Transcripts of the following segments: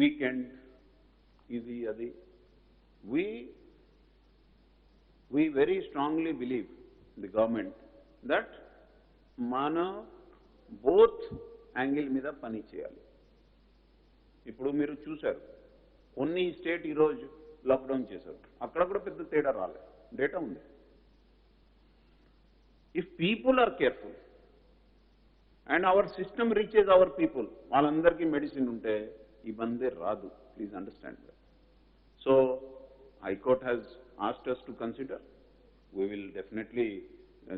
weekend, idi adi. We very strongly believe, the government, that mana both angle మీద పని చేయాలి. ఇప్పుడు మీరు చూశారు, కొన్ని స్టేట్ ఈరోజు లాక్డౌన్ చేశారు, అక్కడ కూడా పెద్ద తేడా రాలేదు, డేటా ఉంది. If people are careful and our system reaches our people, వాళ్ళందరికీ మెడిసిన్ ఉంటే ఇబ్బంది రాదు. Please understand that. So high court has asked us to consider. We will definitely,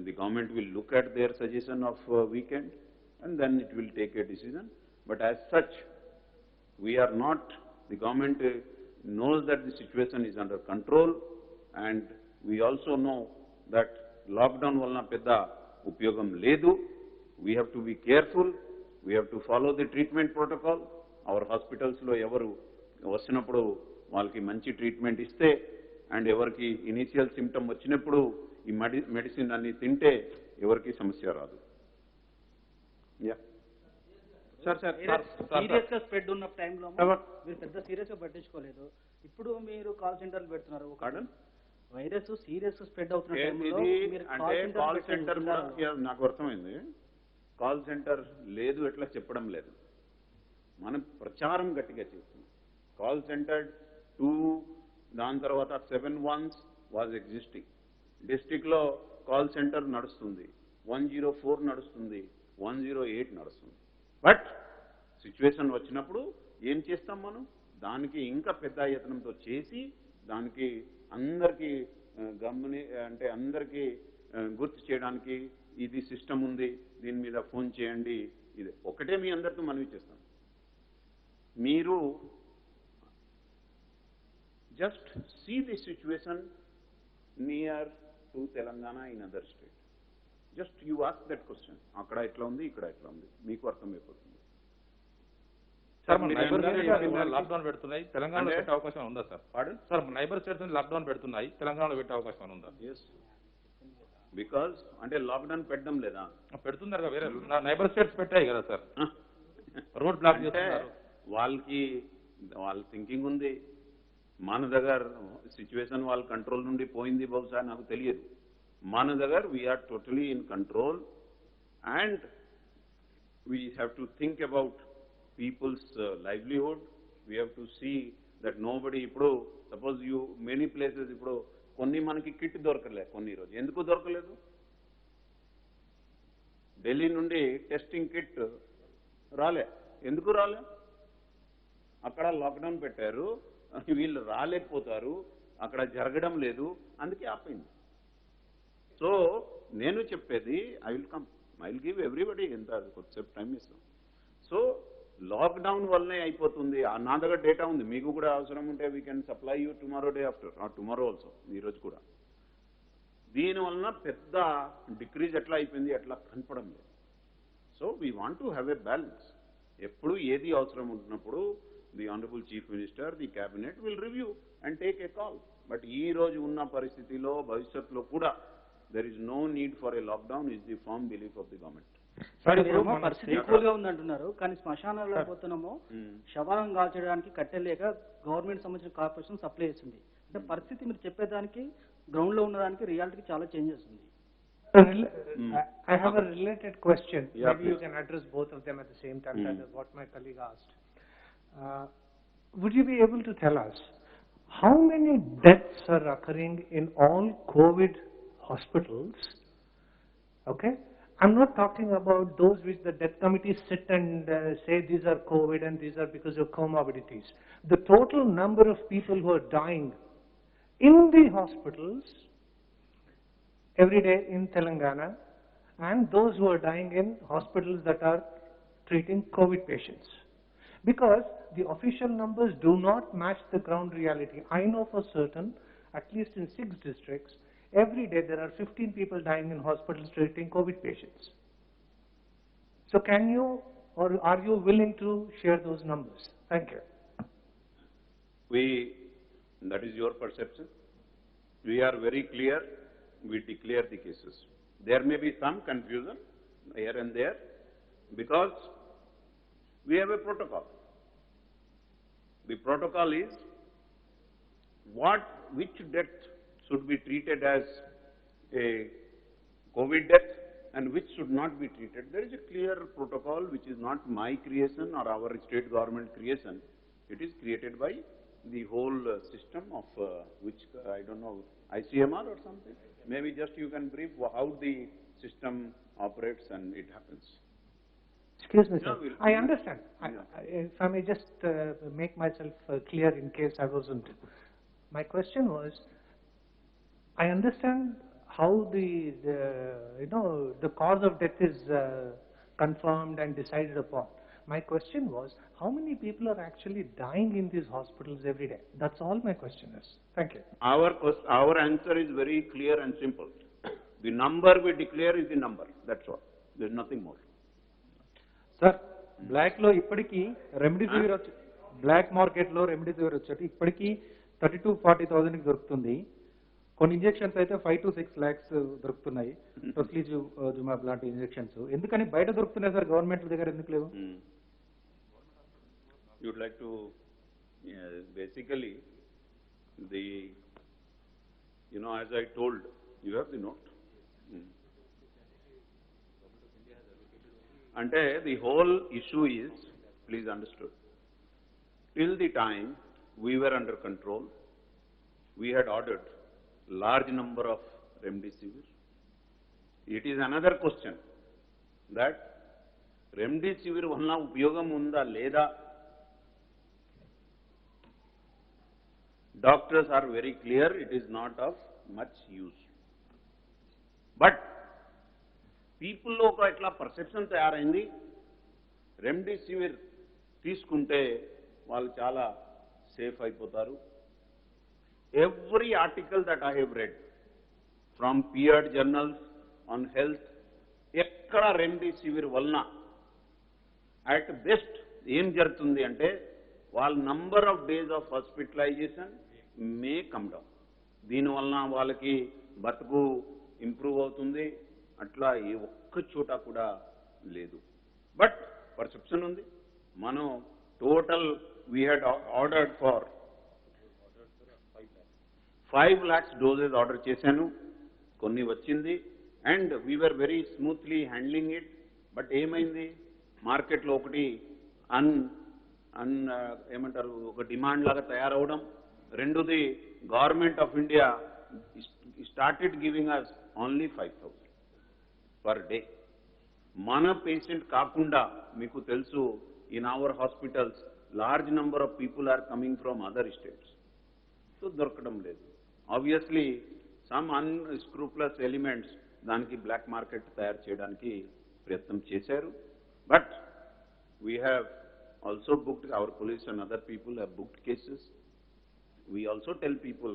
the government will look at their suggestion of weekend and then it will take a decision. But as such, we are not, the government knows that the situation is under control, and we also know that lockdown valna pedda upyogam ledu. We have to be careful, we have to follow the treatment protocol. Our hospitals lo evaru vasinappudu వాళ్ళకి మంచి treatment ఇస్తే and ఎవరికి initial symptom వచ్చినప్పుడు ఈ medicine అన్ని తింటే ఎవరికి సమస్య రాదు. సీరియస్ గా స్ప్రెడ్ ఉన్న టైంలో మీరు పెద్ద సీరియస్ గా పట్టించుకోలేదు. ఇప్పుడు మీరు కాల్ సెంటర్లు పెడుతున్నారు. వైరస్ సీరియస్ స్ప్రెడ్ అవుతున్న టైంలో అంటే కాల్ సెంటర్ నాకు అర్థమైంది. కాల్ సెంటర్ లేదు ఎట్లా చెప్పడం లేదు, మనం ప్రచారం గట్టిగా చేస్తున్నాం. కాల్ సెంటర్ 2, దాని తర్వాత 7 ones వాజ్ ఎగ్జిస్టింగ్. డిస్ట్రిక్ట్లో కాల్ సెంటర్ నడుస్తుంది, 104 నడుస్తుంది, 108 నడుస్తుంది. బట్ సిచ్యువేషన్ వచ్చినప్పుడు ఏం చేస్తాం మనం, దానికి ఇంకా పెద్ద యత్నంతో చేసి దానికి అందరికీ అంటే అందరికీ గుర్తు చేయడానికి ఇది సిస్టమ్ ఉంది, దీని మీద ఫోన్ చేయండి. ఇది ఒకటే మీ అందరితో మనవి చేస్తాం. మీరు just see the situation near to Telangana in other state. Just you ask that question. Akkada etla undi, ikkada etla undi, meeku artham ayipotundi. Sir, మన నైబర్ స్టేట్స్ లాక్డౌన్ పెడుతున్నాయి, తెలంగాణలో పెట్టే అవకాశం ఉందా sir? Sir, neighbour states lockdown పెడుతున్నాయి, తెలంగాణలో పెట్టే అవకాశం ఉందా? Yes, because అంటే లాక్డౌన్ పెట్టడం లేదా, పెడుతున్నారు కదా, వేరే నైబర్ స్టేట్స్ పెట్టాయి కదా సార్, రోడ్ బ్లాక్ చేస్తున్నారు. వాళ్ళ థింకింగ్ ఉంది. మన దగ్గర సిచ్యువేషన్ వాళ్ళ కంట్రోల్ నుండి పోయింది, బహుశా నాకు తెలియదు. మన దగ్గర we are totally in control and we have to think about people's livelihood. We have to see that nobody. ఇప్పుడు సపోజ్ మెనీ ప్లేసెస్ ఇప్పుడు కొన్ని మనకి కిట్ దొరకలే, కొన్ని రోజు ఎందుకు దొరకలేదు? ఢిల్లీ నుండి టెస్టింగ్ కిట్ రాలే. ఎందుకు రాలే? అక్కడ లాక్డౌన్ పెట్టారు, వీళ్ళు రాలేకపోతారు, అక్కడ జరగడం లేదు, అందుకే ఆపింది. సో నేను చెప్పేది, ఐ విల్ గివ్ ఎవ్రీబడి ఎంత కొద్దిసేపు టైం ఇస్తాం. సో లాక్డౌన్ వల్లనే అయిపోతుంది. నా దగ్గర డేటా ఉంది, మీకు కూడా అవసరం ఉంటే we can supply you tomorrow, day after, or tomorrow also, ఈరోజు కూడా. దీనివలన పెద్ద డిక్రీజ్ ఎట్లా అయిపోయింది ఎట్లా కనపడం లేదు. So we want to have a balance. ఎప్పుడు ఏది అవసరం ఉంటున్నప్పుడు the Honorable Chief Minister, the Cabinet will review and take a call. But ee roju unna paristhitilo bhavishyatlo kuda there is no need for a lockdown is the firm belief of the government. పరిస్థితి ఎక్కువగా ఉందంటున్నారు, కానీ శ్మశానాల్లో పోతున్నామో శవాలను కాల్చడానికి కట్టెలేక government సంబంధించిన corporation supply చేస్తుంది. అంటే పరిస్థితి మీరు చెప్పేదానికి గ్రౌండ్ లో ఉన్నదానికి రియాలిటీకి చాలా చేంజెస్ ఉంది. I have a related question. Maybe you can address both of them at the same time. That is what my colleague asked. Would you be able to tell us how many deaths are occurring in all COVID hospitals? Okay, I'm not talking about those which the death committees sit and say these are COVID and these are because of comorbidities. The total number of people who are dying in the hospitals every day in Telangana, and those who are dying in hospitals that are treating COVID patients. Because the official numbers do not match the ground reality. I know for certain, at least in 6 districts, every day there are 15 people dying in hospitals treating COVID patients. So can you, or are you willing to share those numbers? Thank you. That is your perception. We are very clear, we declare the cases. There may be some confusion here and there because we have a protocol. The protocol is which death should be treated as a COVID death and which should not be treated. There is a clear protocol which is not my creation or our state government creation. It is created by the whole system of which, I don't know, ICMR or something. Maybe just you can brief how the system operates and it happens. Excuse me, sir. Yeah, I understand. Yeah. If I may just make myself clear in case I wasn't. My question was, I understand how the cause of death is confirmed and decided upon. My question was, how many people are actually dying in these hospitals every day? That's all my question is. Thank you. Our answer is very clear and simple. The number we declare is the number. That's all. There's nothing more. Sir black లో ఇప్పటికీ remdesivir వచ్చి black market లో remdesivir వచ్చేటి ఇప్పటికీ 30 to 40,000 కి దొరుకుతుంది. కొన్ని injections అయితే 5 to 6 lakhs దొరుకుతున్నాయి. టొస్లిజుమాబ్ లాంటి ఇంజెక్షన్స్ ఎందుకని బయట దొరుకుతున్నాయి సార్, గవర్నమెంట్ దగ్గర ఎందుకు లేవు? You'd like to basically as I told, you have the note. Ante the whole issue is, please understood, till the time we were under control, we had ordered large number of remdesivir. It is another question that remdesivir valla upyogam unda leda. Doctors are very clear it is not of much use. But people లో ఒక ఇట్లా perception తయారైంది, remdesivir తీసుకుంటే వాళ్ళు చాలా safe అయిపోతారు. Every article that I have read from peered journals on health, ఎక్కడ remdesivir వలన అట్ బెస్ట్ ఏం జరుగుతుంది అంటే వాళ్ళ number of days of hospitalisation may come down. దీనివలన వాళ్ళకి బతుకు ఇంప్రూవ్ అవుతుంది. అట్లా ఏ ఒక్క చోట కూడా లేదు. బట్ పర్సెప్షన్ ఉంది. మనం total we had ordered for 5 lakhs doses order చేశాను. కొన్ని వచ్చింది and we were very smoothly handling it. But ఏమైంది, మార్కెట్లో ఒకటి ఏమంటారు, ఒక డిమాండ్ లాగా తయారవడం. రెండోది, government of India started giving us only 5,000 per day. మన పేషెంట్ కాకుండా మీకు తెలుసు, in our hospitals large number of people are coming from other states. So దొరకడం లేదు. ఆబ్వియస్లీ సమ్ అన్స్క్రూప్లస్ ఎలిమెంట్స్ దానికి బ్లాక్ మార్కెట్ తయారు చేయడానికి ప్రయత్నం చేశారు. But we have also booked, our police and other people have booked cases. We also tell people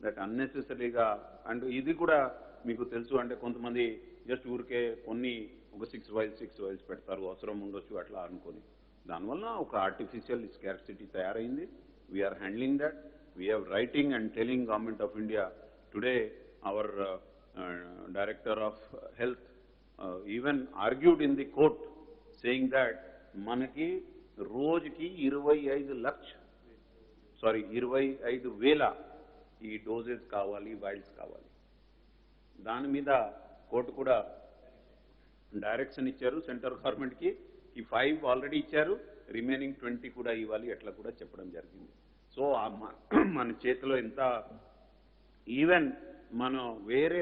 that unnecessarily ga, and ఇది కూడా మీకు తెలుసు, అంటే కొంతమంది జస్ట్ ఊరికే కొన్ని ఒక 6 vials పెడతారు, అవసరం ఉండొచ్చు అట్లా అనుకొని. దానివల్ల ఒక ఆర్టిఫిషియల్ స్కార్సిటీ తయారైంది. We are handling that. We are writing and telling government of India. Today our director of health even argued in the court saying that మనకి రోజుకి 25,000 ఈ డోసెస్ కావాలి, వైల్స్ కావాలి. దాని మీద కోర్టు కూడా డైరెక్షన్ ఇచ్చారు సెంట్రల్ గవర్నమెంట్కి. ఈ 5 ఆల్రెడీ ఇచ్చారు, రిమైనింగ్ 20 కూడా ఇవ్వాలి, అట్లా కూడా చెప్పడం జరిగింది. సో మన చేతిలో ఎంత, ఈవెన్ మనం వేరే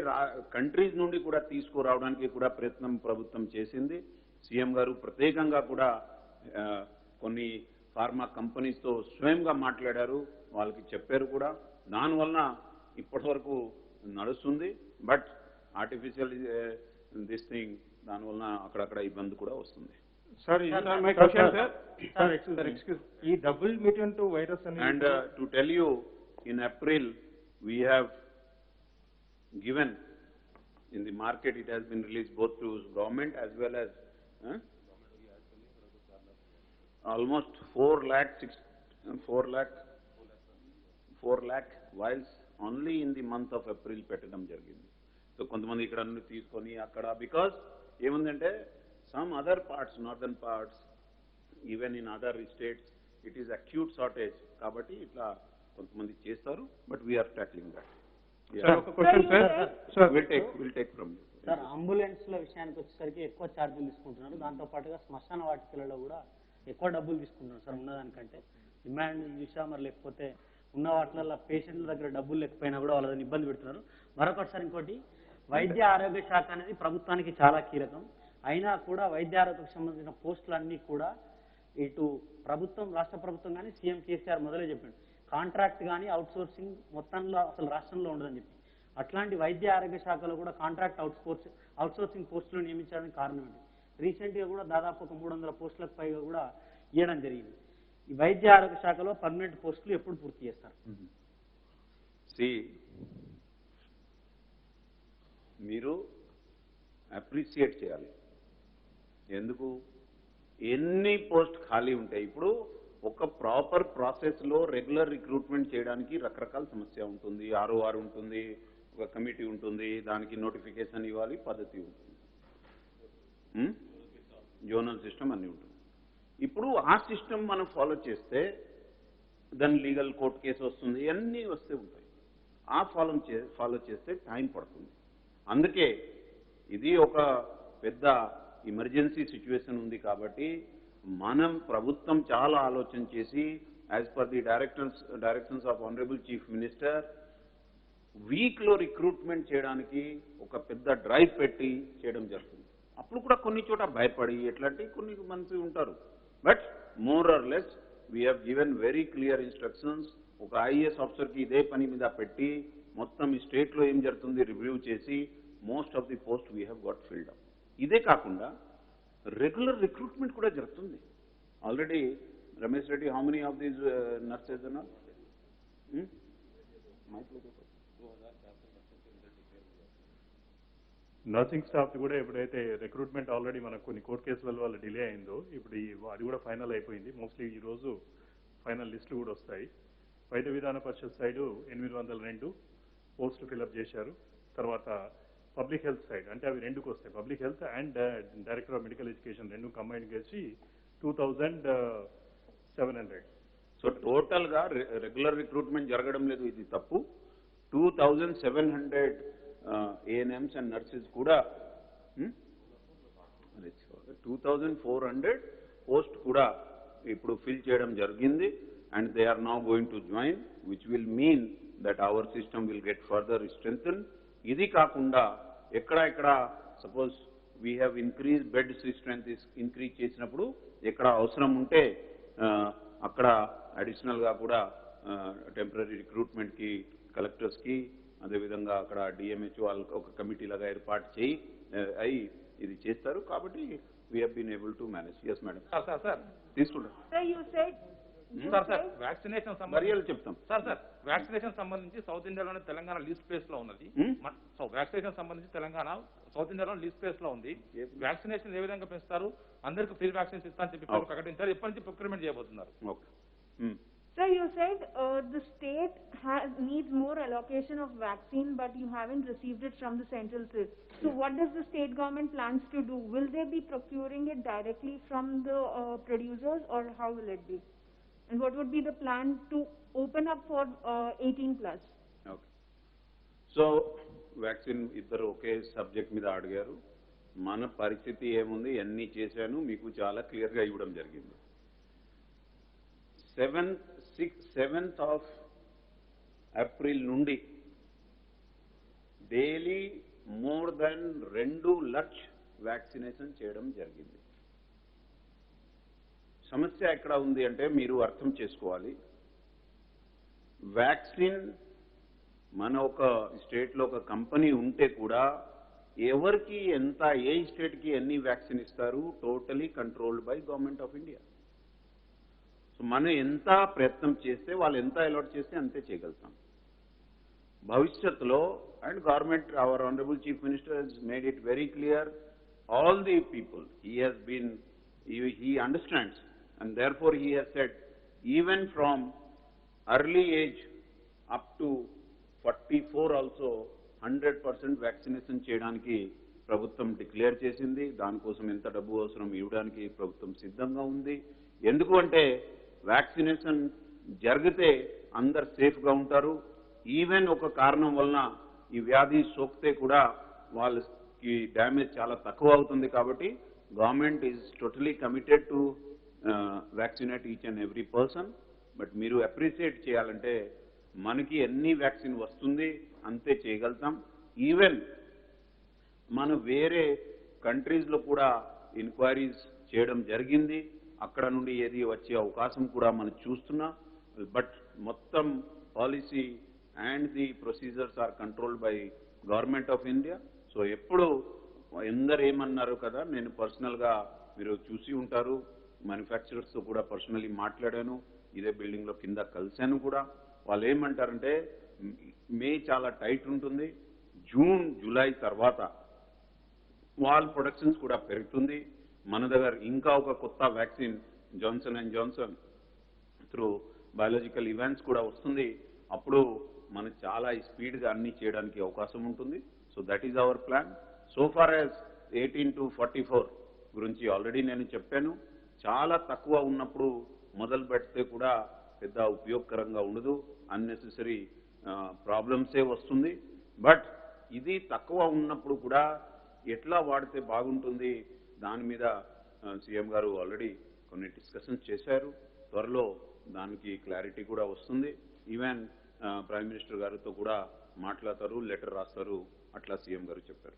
కంట్రీస్ నుండి కూడా తీసుకురావడానికి కూడా ప్రయత్నం ప్రభుత్వం చేసింది. సీఎం గారు ప్రత్యేకంగా కూడా కొన్ని ఫార్మా కంపెనీస్తో స్వయంగా మాట్లాడారు, వాళ్ళకి చెప్పారు కూడా. దానివలన ఇప్పటి వరకు నడుస్తుంది. బట్ ఆర్టిఫిషియల్ దిస్ థింగ్, దానివలన అక్కడక్కడ ఇబ్బంది కూడా వస్తుంది. Sir my question sir, excuse, ఈ డబుల్ మ్యూటెంట్ వైరస్ అని, and to tell you, in April we have given in the market, it has been released both to government as well as almost 4 lakh vials only in the month of April పెట్టడం జరిగింది. So కొంతమంది ఇక్కడ నుండి తీసుకొని అక్కడ, because ఏముందంటే some other parts, northern parts, even in other states, it is acute shortage కాబట్టి ఇట్లా కొంతమంది చేస్తారు, but we are tackling that. Sir ఒక question sir. Will take from sir అంబులెన్స్ల విషయానికి వచ్చేసరికి ఎక్కువ ఛార్జీలు తీసుకుంటున్నారు, దాంతో పాటుగా శ్మశాన వాటికలలో కూడా ఎక్కువ డబ్బులు తీసుకుంటున్నారు సార్ ఉన్నదానికంటే. డిమాండ్ చూసా మరి లేకపోతే ఉన్న వాటిలలో పేషెంట్ల దగ్గర డబ్బులు లేకపోయినా కూడా వాళ్ళని ఇబ్బంది పెడుతున్నారు. మరొకటిసారి ఇంకోటి, వైద్య ఆరోగ్య శాఖ అనేది ప్రభుత్వానికి చాలా కీలకం. అయినా కూడా వైద్య ఆరోగ్యకు సంబంధించిన పోస్టులన్నీ కూడా ఇటు ప్రభుత్వం, రాష్ట్ర ప్రభుత్వం కానీ సీఎం కేసీఆర్ మొదలే చెప్పాడు, కాంట్రాక్ట్ కానీ అవుట్ సోర్సింగ్ మొత్తంలో అసలు రాష్ట్రంలో ఉండదని చెప్పి. అట్లాంటి వైద్య ఆరోగ్య శాఖలో కూడా కాంట్రాక్ట్ అవుట్ సోర్సింగ్ పోస్టులు నియమించడానికి కారణం ఏంటి? రీసెంట్గా కూడా దాదాపు ఒక 300 పోస్టులకు పైగా కూడా ఇవ్వడం జరిగింది. ఈ వైద్య ఆరోగ్య శాఖలో పర్మనెంట్ పోస్టులు ఎప్పుడు పూర్తి చేస్తారు? మీరు అప్రిషియేట్ చేయాలి. ఎందుకు? ఎన్ని పోస్ట్ ఖాళీ ఉంటాయి. ఇప్పుడు ఒక ప్రాపర్ ప్రాసెస్లో రెగ్యులర్ రిక్రూట్మెంట్ చేయడానికి రకరకాల సమస్య ఉంటుంది. ROR ఉంటుంది, ఒక కమిటీ ఉంటుంది, దానికి నోటిఫికేషన్ ఇవ్వాలి, పద్ధతి ఉంటుంది, జోనల్ సిస్టమ్ అన్నీ ఉంటుంది. ఇప్పుడు ఆ సిస్టమ్ మనం ఫాలో చేస్తే దాని లీగల్ కోర్టు కేసు వస్తుంది, అన్నీ వస్తే ఉంటాయి. ఆ ఫాలో చేస్తే టైం పడుతుంది. అందుకే ఇది ఒక పెద్ద ఎమర్జెన్సీ సిచ్యువేషన్ ఉంది కాబట్టి మనం ప్రభుత్వం చాలా ఆలోచన చేసి as per the directions of honourable chief minister వీక్లో రిక్రూట్మెంట్ చేయడానికి ఒక పెద్ద డ్రైవ్ పెట్టి చేయడం జరుగుతుంది. అప్పుడు కూడా కొన్ని చోట భయపడి ఎట్లాంటి కొన్ని మంది ఉంటారు. But more or less we have given very clear instructions. ఒక IAS ఆఫీసర్కి ఇదే పని మీద పెట్టి మొత్తం ఈ స్టేట్లో ఏం జరుగుతుంది రివ్యూ చేసి most of the post we have got filled up. ఇదే కాకుండా రెగ్యులర్ రిక్రూట్మెంట్ కూడా జరుగుతుంది. Already Ramesh Reddy, how many of these nurses అన్నా నర్సింగ్ స్టాఫ్ కూడా ఎప్పుడైతే రిక్రూట్మెంట్ ఆల్రెడీ మనకు కొన్ని కోర్టు కేసుల వల్ల డిలే అయిందో ఇప్పుడు అది కూడా ఫైనల్ అయిపోయింది. మోస్ట్లీ ఈ రోజు ఫైనల్ లిస్టులు కూడా వస్తాయి. వైద్య విధాన పరిషత్ సైడు 802 పోస్టులు ఫిల్అప్ చేశారు. తర్వాత పబ్లిక్ హెల్త్ సైడ్ అంటే అవి రెండుకు వస్తాయి, public health and director of medical education రెండు కంబైన్ చేసి 2700. సో టోటల్గా రెగ్యులర్ రిక్రూట్మెంట్ జరగడం లేదు, ఇది తప్పు. 2700 ANMs అండ్ నర్సెస్ కూడా 2400 పోస్ట్ కూడా ఇప్పుడు ఫిల్ చేయడం జరిగింది. And they are now going to join, which will mean that our system will get further strengthen. ఇది కాకుండా ఎక్కడ suppose we have increase bed strength increase చేసినప్పుడు ఎక్కడ అవసరం ఉంటే అక్కడ అడిషనల్గా కూడా టెంపరీ రిక్రూట్మెంట్కి కలెక్టర్స్కి అదేవిధంగా అక్కడ DMHO వాళ్ళకి ఒక కమిటీ లాగా ఏర్పాటు అయి ఇది చేస్తారు. కాబట్టి we have been able to manage. Yes madam. Sir తీసుకుంటాం సార్ వ్యాక్సినేషన్ మర్యాద చెప్తాం సార్ వ్యాక్సినేషన్ సంబంధించి సౌత్ ఇండియాలోనే తెలంగాణ లీస్ట్ ప్లేస్ లో ఉన్నది. వ్యాక్సినేషన్ సంబంధించి తెలంగాణ సౌత్ ఇండియాలో లీస్ట్ ప్లేస్ లో ఉంది. వ్యాక్సినేషన్ ఏ విధంగా పెంచుతారు? అందరికి ఫ్రీ వ్యాక్సిన్స్ ఇస్తానని చెప్పి ప్రకటించారు. ఎప్పటి నుంచి ప్రొక్యూర్మెంట్ చేయబోతున్నారు? Sir, you said the state needs more allocation of vaccine, but you haven't received it from the central state. So what does the state government plans to do? Will they be procuring it directly from the producers, or how will it be? And what would be the plan to open up for 18 plus? Okay. So, vaccine ఇద్దరు ఒకే subject మీద అడిగారు. మన పరిస్థితి ఏముంది, ఎన్ని చేశాను మీకు చాలా క్లియర్గా ఇవ్వడం జరిగింది. 7th of April నుండి డైలీ మోర్ దెన్ 2 లక్ష వ్యాక్సినేషన్ చేయడం జరిగింది. సమస్య ఎక్కడ ఉంది అంటే మీరు అర్థం చేసుకోవాలి. వ్యాక్సిన్ మన ఒక స్టేట్లో ఒక కంపెనీ ఉంటే కూడా ఎవరికి ఎంత, ఏ స్టేట్కి ఎన్ని వ్యాక్సిన్ ఇస్తారు totally controlled by government of India. So మనం ఎంత ప్రయత్నం చేస్తే వాళ్ళు ఎంత అలాట్ చేస్తే అంతే చేయగలుగుతాం. భవిష్యత్తులో and government, our honourable chief minister he's made it very clear, all the people he understands, and therefore he has said even from early age up to 44 also 100% vaccination చేయడానికి ప్రభుత్వం డిక్లేర్ చేసింది. దానికోసం ఎంత డబ్బు అవసరం ఇవ్వడానికి ప్రభుత్వం సిద్ధంగా ఉంది. ఎందుకు అంటే వ్యాక్సినేషన్ జరిగితే అందరు సేఫ్గా ఉంటారు. ఈవెన్ ఒక కారణం వలన ఈ వ్యాధి సోకితే కూడా వాళ్ళకి డ్యామేజ్ చాలా తక్కువ అవుతుంది. కాబట్టి government is totally committed to vaccinate each and every person. But మీరు అప్రిషియేట్ చేయాలంటే మనకి ఎన్ని వ్యాక్సిన్ వస్తుంది అంతే చేయగలుగుతాం. ఈవెన్ మన వేరే కంట్రీస్లో కూడా ఎంక్వైరీస్ చేయడం జరిగింది. అక్కడ నుండి ఏది వచ్చే అవకాశం కూడా మనం చూస్తున్నాం. బట్ మొత్తం policy and the procedures are controlled by government of India. So ఎప్పుడు ఎందరు ఏమన్నారు కదా, నేను పర్సనల్గా మీరు చూసి ఉంటారు, మ్యానుఫ్యాక్చరర్స్తో కూడా పర్సనలీ మాట్లాడాను, ఇదే బిల్డింగ్లో కింద కలిశాను కూడా. వాళ్ళు ఏమంటారంటే మే చాలా టైట్ ఉంటుంది, జూన్ జూలై తర్వాత వాళ్ళ ప్రొడక్షన్స్ కూడా పెరుగుతుంది. మన దగ్గర ఇంకా ఒక కొత్త vaccine Johnson and Johnson through biological events కూడా వస్తుంది. అప్పుడు మనం చాలా స్పీడ్గా అన్ని చేయడానికి అవకాశం ఉంటుంది. So that is our plan. So far as 18 to 44 గురించి ఆల్రెడీ నేను చెప్పాను. చాలా తక్కువ ఉన్నప్పుడు మొదలు పెడితే కూడా పెద్ద ఉపయోగకరంగా ఉండదు, అన్నెసెసరీ ప్రాబ్లమ్సే వస్తుంది. బట్ ఇది తక్కువ ఉన్నప్పుడు కూడా ఎట్లా వాడితే బాగుంటుంది దాని మీద సీఎం గారు ఆల్రెడీ కొన్ని డిస్కషన్స్ చేశారు. త్వరలో దానికి క్లారిటీ కూడా వస్తుంది. ఈవెన్ ప్రైమ్ మినిస్టర్ గారితో కూడా మాట్లాడతారు, లెటర్ రాస్తారు, అట్లా సీఎం గారు చెప్పారు.